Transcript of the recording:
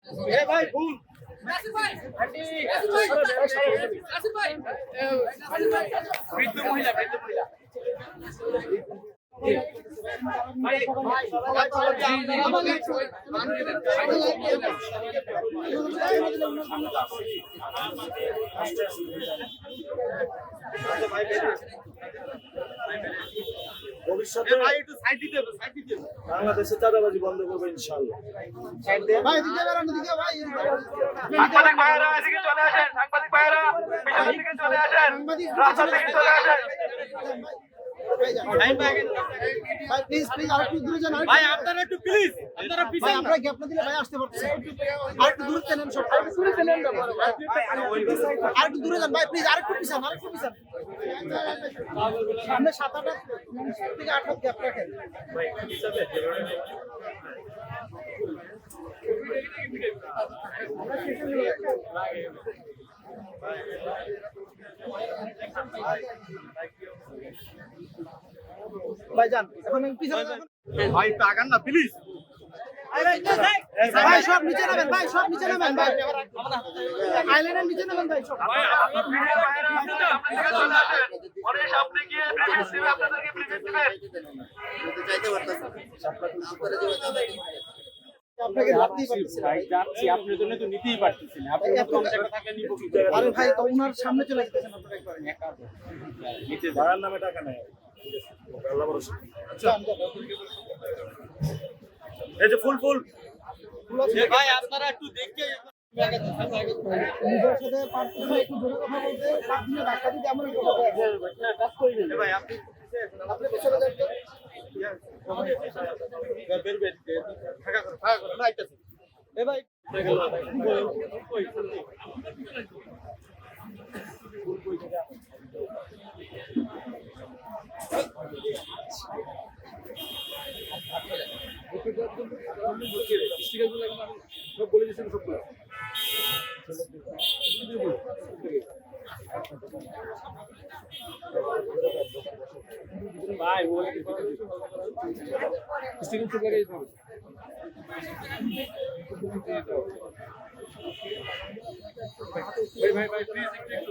এ ভাই ফুল বৃদ্ধ মহিলা ভবিষ্যতে বাংলাদেশে চাঁদাবাজি বন্ধ করবে ইনশাআল্লাহ। সাংবাদিক ভাইরা এদিকে চলে আসেন, সাংবাদিক ভাইরা পিছন দিকে চলে আসেন, রাস্তা থেকে চলে আসেন। ভাই আপনারা একটু প্লিজ, আপনারা পিছনে আমরা গ্যাপ না দিলে ভাই আসতে পারতেছি আর একটু দূরে নেন সব আর একটু দূরে যান ভাই প্লিজ আর একটু পিছান সামনে 7-8 থেকে 8 হাত গ্যাপ রাখেন ভাই যান এখন পিছনে ভাই একটু আগান না প্লিজ। ভাই সব নিচে নামেন ভাই সব নিচে নামেন ভাই আইল্যান্ডের নিচে নামেন ভাই সব ভাই আপনার মিডিয়া ভাইরা আপনারা সামনে থেকে চলে আসেন, অনেক সামনে গিয়ে প্রেজেন্স দিবে, আপনাদেরকে প্রেজেন্স দিবে। আপনাকে ধরতেই পারতেছি না ভাই যাচ্ছি আপনার জন্য তো নিতেই পারতেছি না। আপনি এত কম টাকা টাকা নিব কি করে? আরে ভাই তো ওনার সামনে চলে যেতেছেন আপনারা একবার একা নিতে ভাড়ার নামে টাকা নেয় আল্লাহ ভরসা। এই যে ফুল ফুল ভাই আপনারা একটু দেখে নিজের সাথে পারতেছে একটু জোরে কথা বলতে পাঁচ দিনে ধাক্কা দিতে আমার একটু কথা আছে ভাই আপনি আপনি পেছনে যান বের বের থাকা করো না আইতাছে। এ ভাই সব বলে দিয়েছেন সবগুলো। ভাই ওই স্টিকিং সুগার এই তো ভাই প্লিজ একটু